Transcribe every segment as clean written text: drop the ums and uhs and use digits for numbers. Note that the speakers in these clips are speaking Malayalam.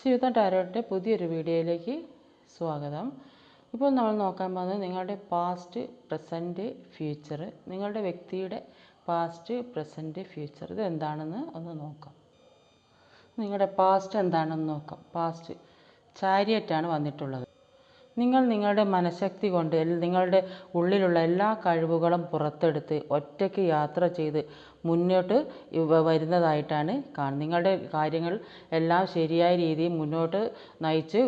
ശിവത ടാരോട്ടിൻ്റെ പുതിയൊരു വീഡിയോയിലേക്ക് സ്വാഗതം. ഇപ്പോൾ നമ്മൾ നോക്കാൻ പോകുന്നത് നിങ്ങളുടെ പാസ്റ്റ്, പ്രസൻറ്റ്, ഫ്യൂച്ചർ, നിങ്ങളുടെ വ്യക്തിയുടെ പാസ്റ്റ്, പ്രസൻറ്റ്, ഫ്യൂച്ചർ ഇത് എന്താണെന്ന് ഒന്ന് നോക്കാം. നിങ്ങളുടെ പാസ്റ്റ് എന്താണെന്ന് നോക്കാം. പാസ്റ്റ് ചാരിയറ്റാണ് വന്നിട്ടുള്ളത്. നിങ്ങൾ നിങ്ങളുടെ മനഃശക്തി കൊണ്ട് നിങ്ങളുടെ ഉള്ളിലുള്ള എല്ലാ കഴിവുകളും പുറത്തെടുത്ത് ഒറ്റയ്ക്ക് യാത്ര ചെയ്ത് മുന്നോട്ട് വരുന്നതായിട്ടാണ് കാണുന്നത്. നിങ്ങളുടെ കാര്യങ്ങൾ എല്ലാം ശരിയായ രീതിയിൽ മുന്നോട്ട് നയിച്ച്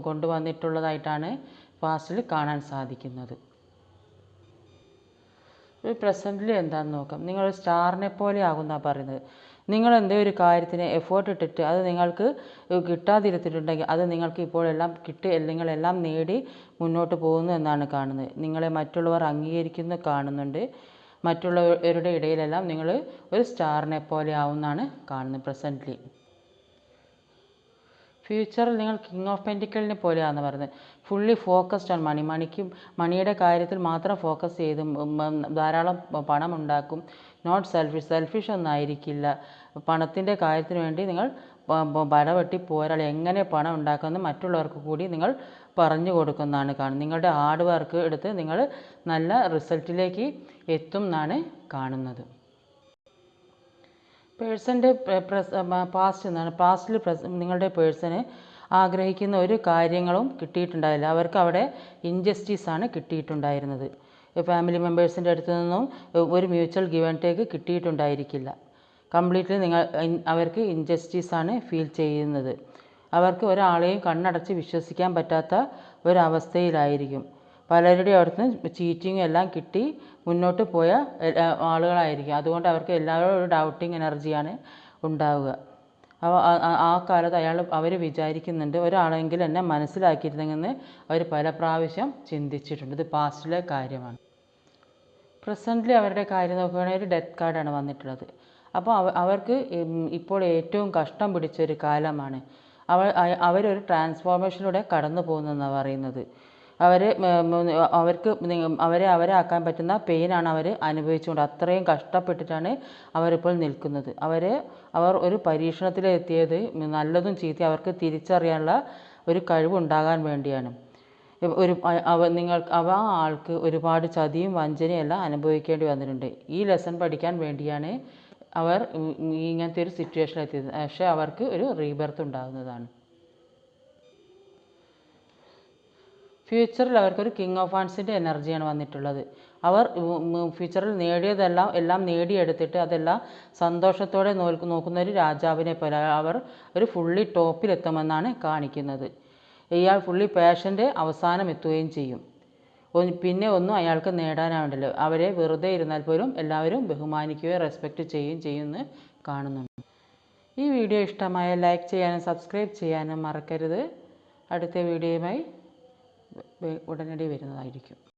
കൊണ്ടുവന്നിട്ടുള്ളതായിട്ടാണ് പാസ്റ്റിൽ കാണാൻ സാധിക്കുന്നത്. പ്രസൻറ്റിൽ എന്താണെന്ന് നോക്കാം. നിങ്ങൾ സ്റ്റാറിനെ പോലെ ആകുമെന്നാണ് പറയുന്നത്. നിങ്ങൾ എന്തെങ്കിലും ഒരു കാര്യത്തിന് എഫേർട്ട് ഇട്ടിട്ട് അത് നിങ്ങൾക്ക് കിട്ടാതിരുത്തിട്ടുണ്ടെങ്കിൽ അത് നിങ്ങൾക്ക് ഇപ്പോഴെല്ലാം കിട്ടി, നിങ്ങളെല്ലാം നേടി മുന്നോട്ട് പോകുന്നു എന്നാണ് കാണുന്നത്. നിങ്ങളെ മറ്റുള്ളവർ അംഗീകരിക്കുന്നു കാണുന്നുണ്ട്. മറ്റുള്ളവരുടെ ഇടയിലെല്ലാം നിങ്ങൾ ഒരു സ്റ്റാറിനെ പോലെ ആവുമെന്നാണ് കാണുന്നത് പ്രസൻറ്റ്ലി. ഫ്യൂച്ചറിൽ നിങ്ങൾ കിങ് ഓഫ് പെൻറ്റിക്കിളിനെ പോലെയാണെന്ന് പറയുന്നത്. ഫുള്ളി ഫോക്കസ്ഡ് ആണ് മണിയുടെ കാര്യത്തിൽ മാത്രം ഫോക്കസ് ചെയ്ത് ധാരാളം പണം ഉണ്ടാക്കും. നോട്ട് സെൽഫിഷ് ഒന്നായിരിക്കില്ല. പണത്തിൻ്റെ കാര്യത്തിന് വേണ്ടി നിങ്ങൾ പടവെട്ടി പോരാളി എങ്ങനെ പണം ഉണ്ടാക്കുമെന്ന് മറ്റുള്ളവർക്ക് കൂടി നിങ്ങൾ പറഞ്ഞു കൊടുക്കുന്നതാണ് കാണുന്നത്. നിങ്ങളുടെ ഹാർഡ് വർക്ക് എടുത്ത് നിങ്ങൾ നല്ല റിസൾട്ടിലേക്ക് എത്തും എന്നാണ് കാണുന്നത്. പേഴ്സൻ്റെ പാസ്റ്റ് എന്നാണ്. പാസ്റ്റിൽ നിങ്ങളുടെ ആഗ്രഹിക്കുന്ന ഒരു കാര്യങ്ങളും കിട്ടിയിട്ടുണ്ടായില്ല. അവർക്ക് അവിടെ ഇൻജസ്റ്റിസാണ് കിട്ടിയിട്ടുണ്ടായിരുന്നത്. ഫാമിലി മെമ്പേഴ്സിൻ്റെ അടുത്ത് നിന്നും ഒരു മ്യൂച്വൽ ഗിവ് ആൻഡ് ടേക്ക് കിട്ടിയിട്ടുണ്ടായിരിക്കില്ല. കംപ്ലീറ്റ്ലി അവർക്ക് ഇൻജസ്റ്റിസാണ് ഫീൽ ചെയ്യുന്നത്. അവർക്ക് ഒരാളെയും കണ്ണടച്ച് വിശ്വസിക്കാൻ പറ്റാത്ത ഒരവസ്ഥയിലായിരിക്കും. പലരുടെയും അടുത്ത് ചീറ്റിങ്ങും എല്ലാം കിട്ടി മുന്നോട്ട് പോയ ആളുകളായിരിക്കും. അതുകൊണ്ട് അവർക്ക് എല്ലാവരും ഒരു ഡൗട്ടിങ് എനർജിയാണ് ഉണ്ടാവുക. ആ കാലത്ത് അവർ വിചാരിക്കുന്നുണ്ട് ഒരാളെങ്കിലും എന്നെ മനസ്സിലാക്കിയിരുന്നെന്ന് അവർ പല പ്രാവശ്യം ചിന്തിച്ചിട്ടുണ്ട്. ഇത് പാസ്റ്റിലെ കാര്യമാണ്. പ്രസൻ്റ്ലി അവരുടെ കാര്യം നോക്കുകയാണെങ്കിൽ ഒരു ഡെത്ത് കാർഡാണ് വന്നിട്ടുള്ളത്. അപ്പോൾ അവർക്ക് ഇപ്പോൾ ഏറ്റവും കഷ്ടം പിടിച്ചൊരു കാലമാണ്. അവരൊരു ട്രാൻസ്ഫോർമേഷനിലൂടെ കടന്നു പോകുന്നതെന്നാണ് പറയുന്നത്. അവരെ ആക്കാൻ പറ്റുന്ന പെയിനാണ് അവർ അനുഭവിച്ചുകൊണ്ട് അത്രയും കഷ്ടപ്പെട്ടിട്ടാണ് അവരിപ്പോൾ നിൽക്കുന്നത്. അവർ ഒരു പരീക്ഷണത്തിലെത്തിയത് നല്ലതും ചീത്തയും അവർക്ക് തിരിച്ചറിയാനുള്ള ഒരു കഴിവുണ്ടാകാൻ വേണ്ടിയാണ്. ആ ആൾക്ക് ഒരുപാട് ചതിയും വഞ്ചനയും എല്ലാം അനുഭവിക്കേണ്ടി വന്നിട്ടുണ്ട്. ഈ ലെസൺ പഠിക്കാൻ വേണ്ടിയാണ് അവർ ഇങ്ങനത്തെ ഒരു സിറ്റുവേഷനിലെത്തിയത്. പക്ഷേ അവർക്ക് ഒരു റീബർത്ത് ഉണ്ടാകുന്നതാണ്. ഫ്യൂച്ചറിൽ അവർക്കൊരു കിങ് ഓഫ് വാൻസിൻ്റെ എനർജിയാണ് വന്നിട്ടുള്ളത്. അവർ ഫ്യൂച്ചറിൽ എല്ലാം നേടിയെടുത്തിട്ട് അതെല്ലാം സന്തോഷത്തോടെ നോക്കുന്ന ഒരു രാജാവിനെ പോലെ അവർ ഒരു ഫുള്ളി ടോപ്പിലെത്തുമെന്നാണ് കാണിക്കുന്നത്. ഇയാൾ ഫുള്ളി പാഷൻ്റെ അവസാനം എത്തുകയും ചെയ്യും. പിന്നെ ഒന്നും അയാൾക്ക് നേടാനാവില്ല. അവരെ വെറുതെ ഇരുന്നാൽ പോലും എല്ലാവരും ബഹുമാനിക്കുകയും റെസ്പെക്റ്റ് ചെയ്യുമെന്ന് കാണുന്നുണ്ട്. ഈ വീഡിയോ ഇഷ്ടമായ ലൈക്ക് ചെയ്യാനും സബ്സ്ക്രൈബ് ചെയ്യാനും മറക്കരുത്. അടുത്ത വീഡിയോയുമായി ഉടനടി വരുന്നതായിരിക്കും.